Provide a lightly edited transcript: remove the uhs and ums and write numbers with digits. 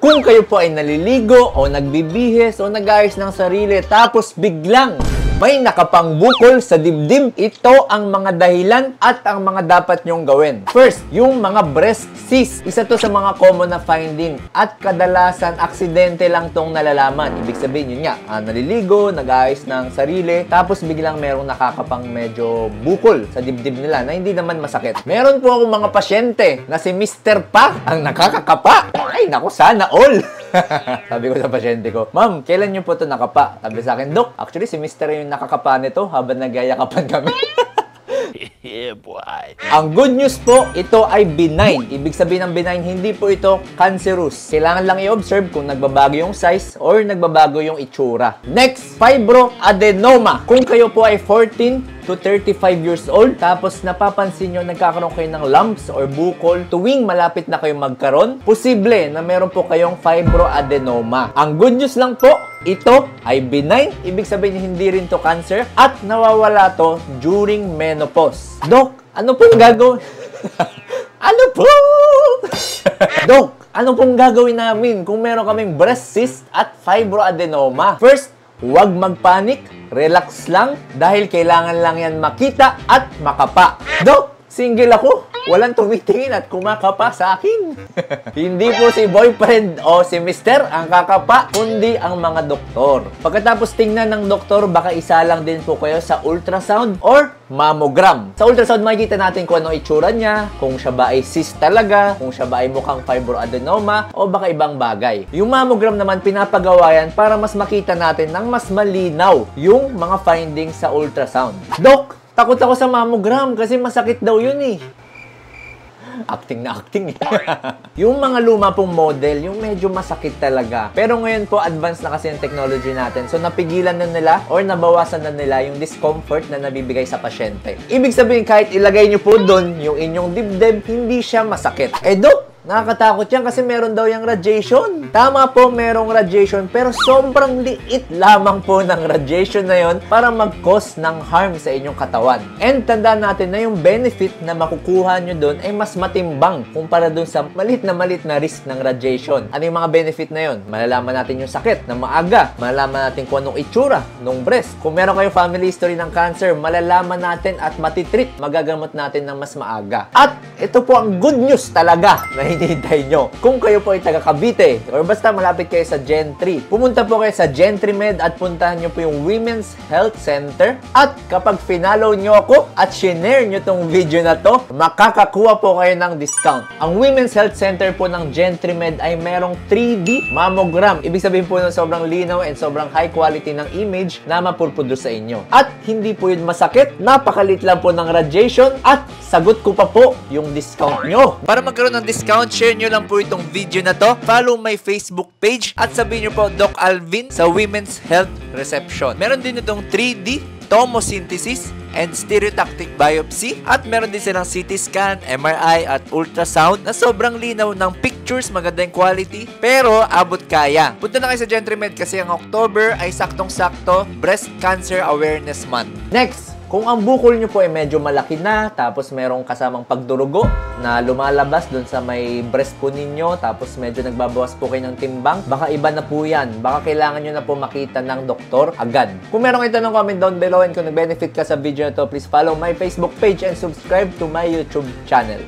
Kung kayo po ay naliligo o nagbibihis o nag-ayos ng sarili tapos biglang may nakapangbukol sa dibdib, ito ang mga dahilan at ang mga dapat nyong gawin. First, yung mga breast cysts. Isa to sa mga common na finding at kadalasan aksidente lang tong nalalaman. Ibig sabihin yun nga, naliligo, nag-ayos ng sarili, tapos biglang merong nakakapang medyo bukol sa dibdib nila na hindi naman masakit. Meron po akong mga pasyente na si Mr. Pa ang nakakakapa. Ay, naku, sana all! Sabi ko sa pasyente ko, "Ma'am, kailan niyo po ito nakapa?" Sabi sa akin, "Dok, actually si Mr. yung nakakapa nito habang nagyayakapan kami." Yeah, boy. Ang good news po, ito ay benign. Ibig sabihin ng benign, hindi po ito cancerous. Kailangan lang i-observe kung nagbabago yung size or nagbabago yung itsura. Next, fibroadenoma. Kung kayo po ay 14 to 35 years old, tapos napapansin nyo nagkakaroon kayo ng lumps or bukol tuwing malapit na kayo magkaroon, posible na meron po kayong fibroadenoma. Ang good news lang po, ito ay benign, ibig sabihin hindi rin to cancer at nawawala to during menopause. Dok, ano pong gagawin? Ano po? Dok, ano pong gagawin namin kung meron kaming breast cyst at fibroadenoma? First, huwag magpanik, relax lang dahil kailangan lang yan makita at makapa. Dok, single ako. Walang tumitingin at kumakapa sa akin. Hindi po si boyfriend o si mister ang kakapa, kundi ang mga doktor. Pagkatapos tingnan ng doktor, baka isa lang din po kayo sa ultrasound or mammogram. Sa ultrasound, makikita natin kung ano itsura niya, kung siya ba ay cyst talaga, kung siya ba ay mukhang fibroadenoma, o baka ibang bagay. Yung mammogram naman, pinapagawa yan para mas makita natin ng mas malinaw yung mga findings sa ultrasound. Dok, takot ako sa mammogram kasi masakit daw yun eh. Acting na acting eh. Yung mga luma pong model, yung medyo masakit talaga. Pero ngayon po, advanced na kasi yung technology natin. So, napigilan na nila or nabawasan na nila yung discomfort na nabibigay sa pasyente. Ibig sabihin, kahit ilagay nyo po doon yung inyong dibdib, hindi siya masakit. Eh, Dok, nakakatakot yan kasi meron daw yung radiation. Tama po, merong radiation, pero sobrang liit lamang po ng radiation na yon para mag-cause ng harm sa inyong katawan. And tandaan natin na yung benefit na makukuha nyo doon ay mas matimbang kumpara doon sa malit na risk ng radiation. Ano yung mga benefit na yon? Malalaman natin yung sakit na maaga. Malalaman natin kung anong itsura ng breast. Kung meron kayong family history ng cancer, malalaman natin at matitreat, magagamot natin ng mas maaga. At ito po ang good news talaga na hinihintay nyo. Kung kayo po ay taga Cavite or basta malapit kayo sa Gentry, pumunta po kayo sa GentryMed at puntahan nyo po yung Women's Health Center. At kapag finalo nyo ako at shinare nyo tong video na to, makakakuha po kayo ng discount. Ang Women's Health Center po ng GentryMed ay merong 3D mammogram. Ibig sabihin po ng sobrang linaw and sobrang high quality ng image na mapurproduce sa inyo. At hindi po yun masakit, napakalit lang po ng radiation at sagot ko pa po yung discount nyo. Para magkaroon ng discount, share nyo lang po itong video na to, follow my Facebook page at sabihin nyo po Doc Alvin sa Women's Health Reception. Meron din itong 3D tomosynthesis and stereotactic biopsy at meron din silang CT scan, MRI at ultrasound na sobrang linaw ng pictures, maganda yung quality, pero abot kaya. Punta na kayo sa GentryMed kasi ang October ay saktong-sakto Breast Cancer Awareness Month. Next, kung ang bukol nyo po ay medyo malaki na, tapos merong kasamang pagdurugo na lumalabas dun sa may breast po ninyo, tapos medyo nagbabawas po kayo ng timbang, baka iba na po yan. Baka kailangan nyo na po makita ng doktor agad. Kung meron kayo tanong, comment down below, and kung nag-benefit ka sa video na to, please follow my Facebook page and subscribe to my YouTube channel.